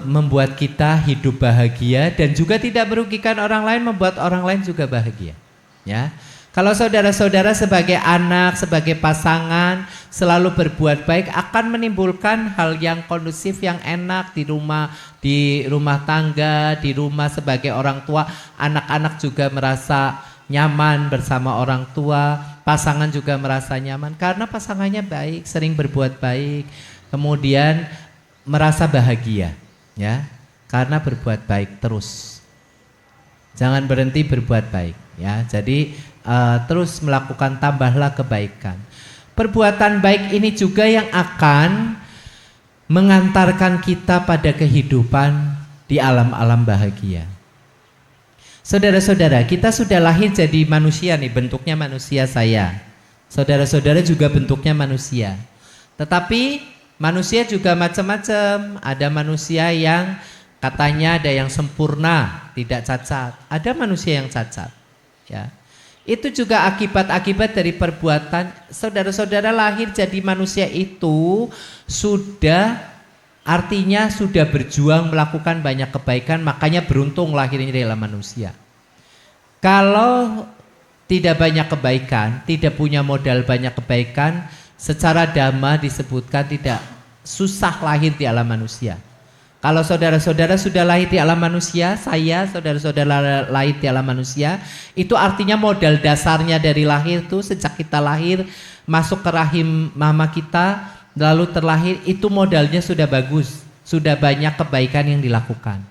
membuat kita hidup bahagia dan juga tidak merugikan orang lain, membuat orang lain juga bahagia, ya. Kalau saudara-saudara sebagai anak, sebagai pasangan selalu berbuat baik, akan menimbulkan hal yang kondusif, yang enak di rumah tangga, di rumah sebagai orang tua. Anak-anak juga merasa nyaman bersama orang tua, pasangan juga merasa nyaman karena pasangannya baik, sering berbuat baik, kemudian merasa bahagia, ya, karena berbuat baik terus. Jangan berhenti berbuat baik, ya. Jadi terus melakukan, tambahlah kebaikan. Perbuatan baik ini juga yang akan mengantarkan kita pada kehidupan di alam-alam bahagia. Saudara-saudara, kita sudah lahir jadi manusia nih, bentuknya manusia saya. Saudara-saudara juga bentuknya manusia. Tetapi manusia juga macam-macam. Ada manusia yang katanya ada yang sempurna, tidak cacat. Ada manusia yang cacat, ya. Itu juga akibat-akibat dari perbuatan. Saudara-saudara lahir jadi manusia itu sudah, artinya sudah berjuang melakukan banyak kebaikan, makanya beruntung lahirnya dalam manusia. Kalau tidak banyak kebaikan, tidak punya modal banyak kebaikan, secara dhamma disebutkan tidak, susah lahir di alam manusia. Kalau saudara-saudara sudah lahir di alam manusia, saya, saudara-saudara lahir di alam manusia, itu artinya modal dasarnya dari lahir tuh, sejak kita lahir masuk ke rahim mama kita, lalu terlahir, itu modalnya sudah bagus, sudah banyak kebaikan yang dilakukan.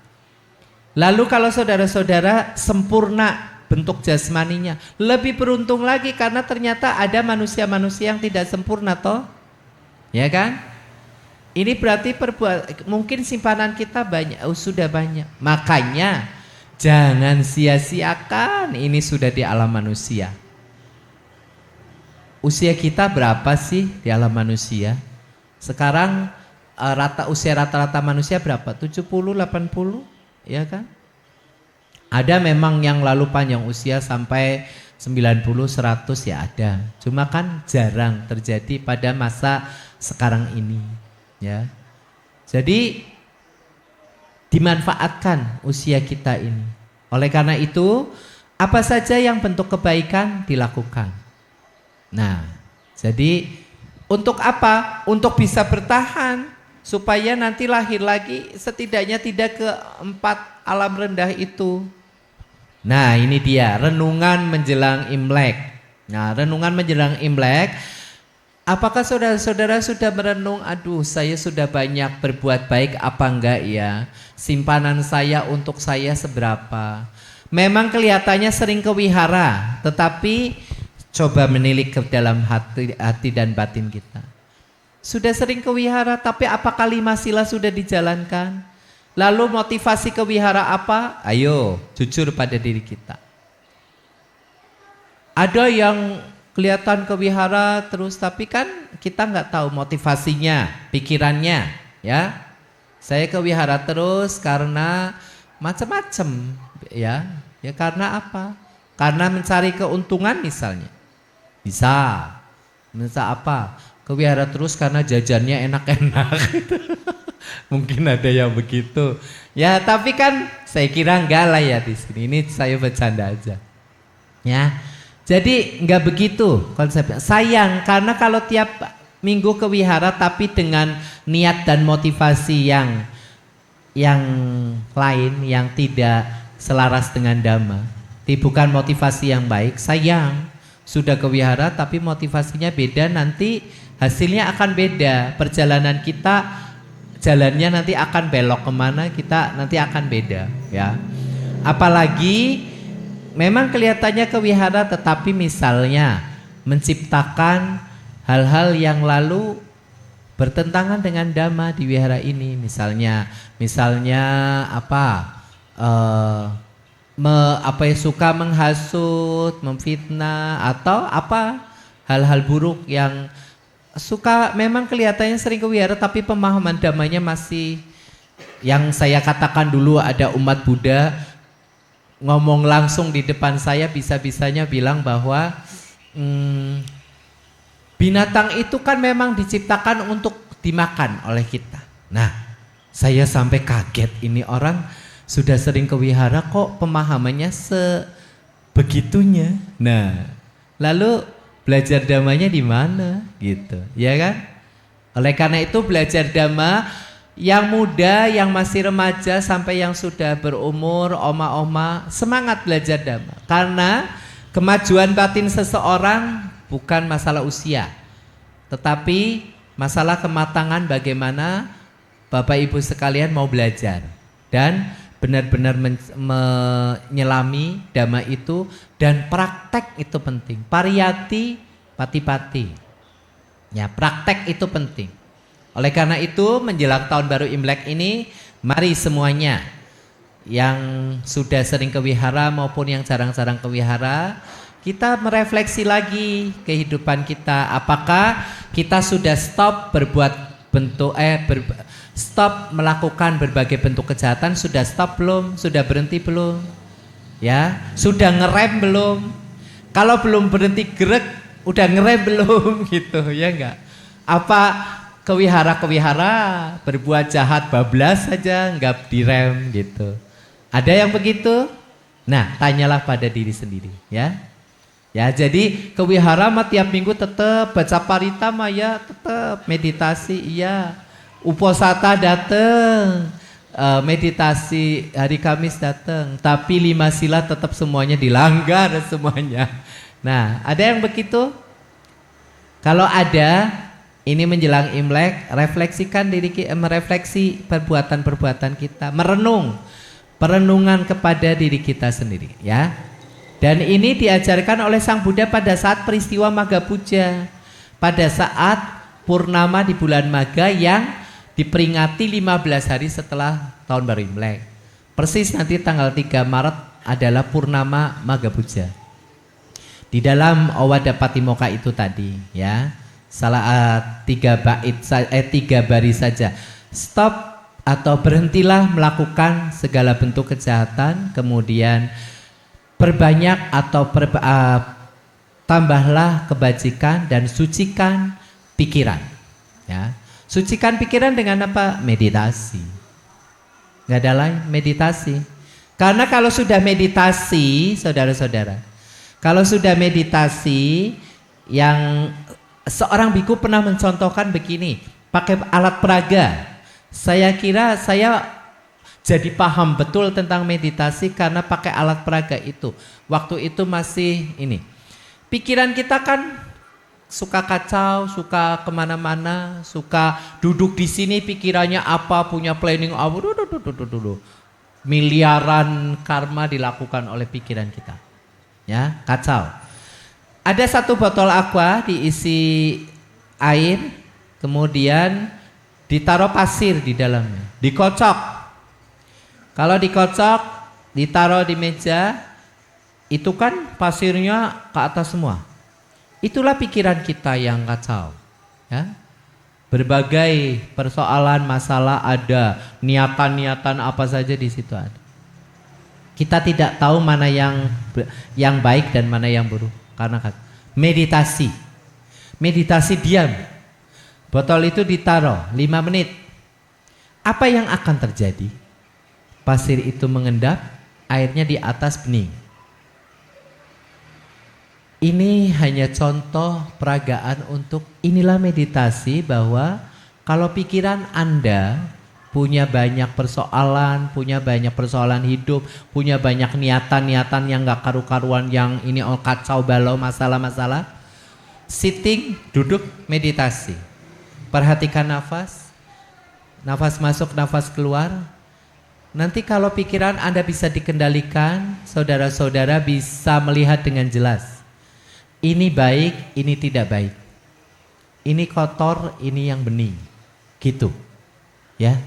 Lalu kalau saudara-saudara sempurna bentuk jasmaninya, lebih beruntung lagi karena ternyata ada manusia-manusia yang tidak sempurna toh, ya kan? Ini berarti mungkin simpanan kita banyak, sudah banyak. Makanya jangan sia-siakan, ini sudah di alam manusia. Usia kita berapa sih di alam manusia? Sekarang usia rata-rata manusia berapa? 70, 80, ya kan? Ada memang yang lalu panjang usia sampai 90, 100 ya ada. Cuma kan jarang terjadi pada masa sekarang ini, ya. Jadi dimanfaatkan usia kita ini. Oleh karena itu, apa saja yang bentuk kebaikan dilakukan. Nah, jadi untuk apa? Untuk bisa bertahan, supaya nanti lahir lagi setidaknya tidak ke 4 alam rendah itu. Nah, ini dia renungan menjelang Imlek. Nah, renungan menjelang Imlek, apakah saudara-saudara sudah merenung, aduh saya sudah banyak berbuat baik apa enggak ya? Simpanan saya untuk saya seberapa? Memang kelihatannya sering kewihara, tetapi coba menilik ke dalam hati dan batin kita. Sudah sering kewihara, tapi apakah 5 sila sudah dijalankan? Lalu motivasi kewihara apa? Ayo jujur pada diri kita. Ada yang kelihatan ke wihara terus, tapi kan kita nggak tahu motivasinya, pikirannya, ya. Saya ke wihara terus karena macam-macam, ya. Ya karena apa? Karena mencari keuntungan misalnya. Bisa. Misal apa? Ke wihara terus karena jajannya enak-enak. Mungkin ada yang begitu. Ya, tapi kan saya kira enggak lah ya di sini. Ini saya bercanda aja. Ya. Jadi enggak begitu konsepnya. Sayang karena kalau tiap minggu ke wihara tapi dengan niat dan motivasi yang lain, yang tidak selaras dengan Dhamma, bukan motivasi yang baik, sayang. Sudah ke wihara tapi motivasinya beda, nanti hasilnya akan beda. Perjalanan kita, jalannya nanti akan belok kemana, kita nanti akan beda, ya. Apalagi memang kelihatannya ke wihara tetapi misalnya menciptakan hal-hal yang lalu bertentangan dengan Dhamma di wihara ini. Misalnya apa? Suka menghasut, memfitnah atau apa? Hal-hal buruk yang suka, memang kelihatannya sering ke wihara tapi pemahaman Dhammanya masih, yang saya katakan dulu ada umat Buddha ngomong langsung di depan saya, bisa-bisanya bilang bahwa binatang itu kan memang diciptakan untuk dimakan oleh kita. Nah, saya sampai kaget, ini orang sudah sering ke wihara kok pemahamannya sebegitunya. Nah, lalu belajar Dhammanya di mana gitu, ya kan? Oleh karena itu belajar Dhamma yang muda, yang masih remaja sampai yang sudah berumur, oma-oma, semangat belajar Dhamma. Karena kemajuan batin seseorang bukan masalah usia, tetapi masalah kematangan bagaimana Bapak Ibu sekalian mau belajar dan benar-benar menyelami Dhamma itu, dan praktek itu penting. Pariyati pati-pati. Ya, praktek itu penting. Oleh karena itu menjelang tahun baru Imlek ini, mari semuanya yang sudah sering ke wihara maupun yang jarang-jarang ke wihara, kita merefleksi lagi kehidupan kita. Apakah kita sudah stop stop melakukan berbagai bentuk kejahatan? Sudah stop belum? Sudah berhenti belum? Ya, sudah ngerem belum? Kalau belum berhenti gerak, udah ngerem belum gitu, ya enggak? Apa ke wihara berbuat jahat bablas saja enggak direm gitu? Ada yang begitu? Nah, tanyalah pada diri sendiri, ya. Ya, jadi ke wihara mah tiap minggu tetap baca paritama, ya, tetap meditasi, iya. Uposata datang, meditasi hari Kamis datang, tapi 5 sila tetap semuanya dilanggar semuanya. Nah, ada yang begitu? Kalau ada, ini menjelang Imlek, refleksikan diri kita, merefleksi perbuatan-perbuatan kita, perenungan kepada diri kita sendiri, ya. Dan ini diajarkan oleh Sang Buddha pada saat peristiwa Magha Puja, pada saat purnama di bulan Magha yang diperingati 15 hari setelah tahun baru Imlek. Persis nanti tanggal 3 Maret adalah purnama Magha Puja. Di dalam Owada Patimokkha itu tadi, ya, salah 3 baris saja. Stop atau berhentilah melakukan segala bentuk kejahatan, kemudian perbanyak atau tambahlah kebajikan dan sucikan pikiran, ya. Sucikan pikiran dengan apa? Meditasi. Nggak ada lain, meditasi. Karena kalau sudah meditasi, saudara-saudara, kalau sudah meditasi, yang seorang biku pernah mencontohkan begini, pakai alat peraga. Saya kira saya jadi paham betul tentang meditasi karena pakai alat peraga itu. Waktu itu masih ini, pikiran kita kan suka kacau, suka kemana-mana, suka duduk di sini pikirannya apa, punya planning apa, miliaran karma dilakukan oleh pikiran kita, ya, kacau. Ada satu botol aqua diisi air, kemudian ditaruh pasir di dalamnya, dikocok. Kalau dikocok, ditaruh di meja, itu kan pasirnya ke atas semua. Itulah pikiran kita yang kacau. Ya. Berbagai persoalan, masalah ada, niatan-niatan apa saja di situ ada. Kita tidak tahu mana yang baik dan mana yang buruk. Karena meditasi. Meditasi diam. Botol itu ditaruh 5 menit. Apa yang akan terjadi? Pasir itu mengendap, airnya di atas bening. Ini hanya contoh peragaan untuk inilah meditasi, bahwa kalau pikiran Anda punya banyak persoalan, punya banyak persoalan hidup, punya banyak niatan-niatan yang gak karu-karuan, yang ini kacau balau, masalah-masalah, sitting, duduk, meditasi. Perhatikan nafas, nafas masuk, nafas keluar. Nanti kalau pikiran Anda bisa dikendalikan, saudara-saudara bisa melihat dengan jelas. Ini baik, ini tidak baik. Ini kotor, ini yang bening. Gitu. Ya.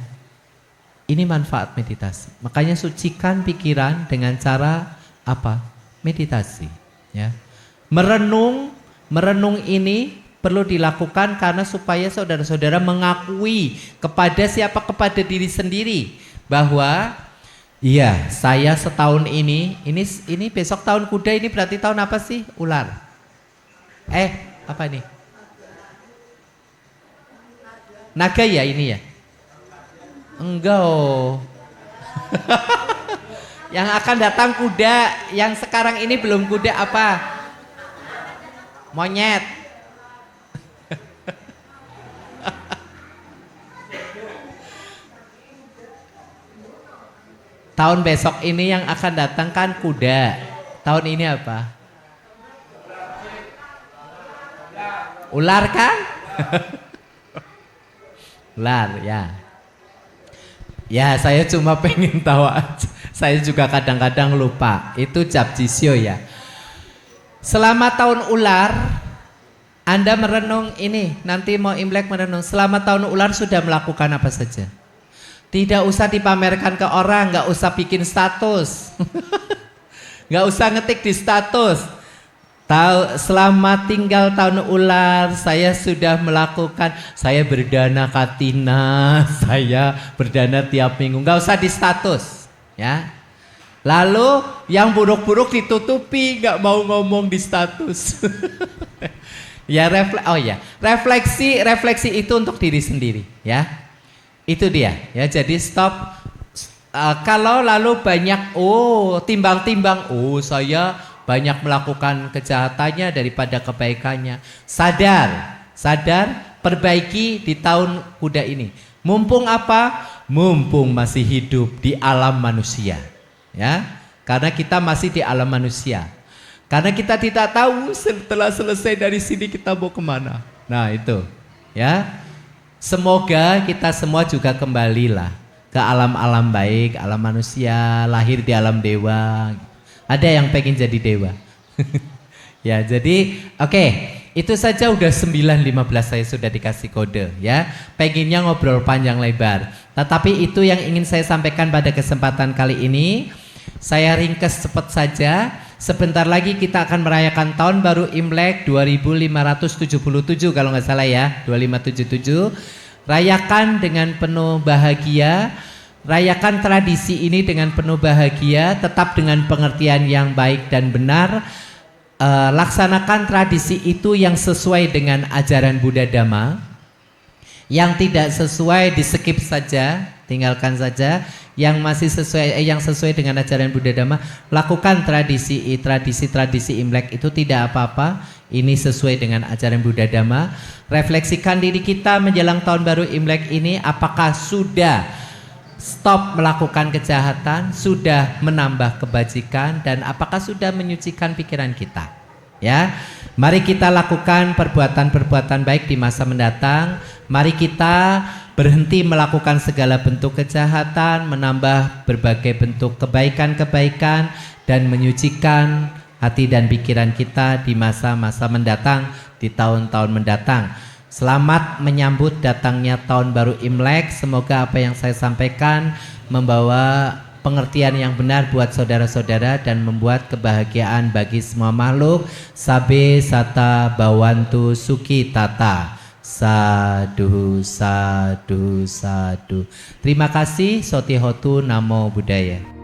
Ini manfaat meditasi. Makanya sucikan pikiran dengan cara apa? Meditasi, ya. Merenung ini perlu dilakukan karena supaya saudara-saudara mengakui kepada siapa? Kepada diri sendiri bahwa iya, saya setahun ini besok tahun kuda, ini berarti tahun apa sih? Ular. Apa ini? Naga ya ini ya? Enggak. Yang akan datang kuda, yang sekarang ini belum kuda apa? Monyet. Tahun besok ini yang akan datang kan kuda. Tahun ini apa? Ular kan? Ular ya. Ya saya cuma pengen tahu aja. Saya juga kadang-kadang lupa. Itu Japjisyo ya. Selama tahun ular, Anda merenung ini. Nanti mau Imlek merenung. Selama tahun ular sudah melakukan apa saja? Tidak usah dipamerkan ke orang. Gak usah bikin status. Gak usah ngetik di status. Selama tinggal tahun ular, saya sudah melakukan, saya berdana katina, saya berdana tiap minggu. Nggak usah di status, ya. Lalu yang buruk-buruk ditutupi, nggak mau ngomong di status. Ya refleksi itu untuk diri sendiri, ya. Itu dia, ya. Jadi stop. Kalau lalu banyak, timbang-timbang, saya banyak melakukan kejahatannya daripada kebaikannya. Sadar, perbaiki di tahun kuda ini. Mumpung apa? Mumpung masih hidup di alam manusia. Ya, karena kita masih di alam manusia. Karena kita tidak tahu setelah selesai dari sini kita mau kemana. Nah itu, ya. Semoga kita semua juga kembalilah ke alam-alam baik, alam manusia, lahir di alam dewa. Ada yang pengen jadi dewa. Ya, jadi oke, itu saja udah 9.15 saya sudah dikasih kode, ya. Pengennya ngobrol panjang lebar. Tetapi itu yang ingin saya sampaikan pada kesempatan kali ini. Saya ringkas cepat saja. Sebentar lagi kita akan merayakan tahun baru Imlek 2577 kalau nggak salah ya, 2577. Rayakan dengan penuh bahagia. Rayakan tradisi ini dengan penuh bahagia, tetap dengan pengertian yang baik dan benar. Laksanakan tradisi itu yang sesuai dengan ajaran Buddha Dhamma. Yang tidak sesuai di skip saja, tinggalkan saja. Yang masih sesuai dengan ajaran Buddha Dhamma, lakukan tradisi Imlek itu tidak apa-apa. Ini sesuai dengan ajaran Buddha Dhamma. Refleksikan diri kita menjelang tahun baru Imlek ini, apakah sudah stop melakukan kejahatan, sudah menambah kebajikan, dan apakah sudah menyucikan pikiran kita? Ya, mari kita lakukan perbuatan-perbuatan baik di masa mendatang. Mari kita berhenti melakukan segala bentuk kejahatan, menambah berbagai bentuk kebaikan-kebaikan, dan menyucikan hati dan pikiran kita di masa-masa mendatang, di tahun-tahun mendatang. Selamat menyambut datangnya tahun baru Imlek. Semoga apa yang saya sampaikan membawa pengertian yang benar buat saudara-saudara dan membuat kebahagiaan bagi semua makhluk. Sabe sata bawantu suki tata. Sadhu, sadhu, sadhu. Terima kasih. Sotihotu, Namo Buddhaya.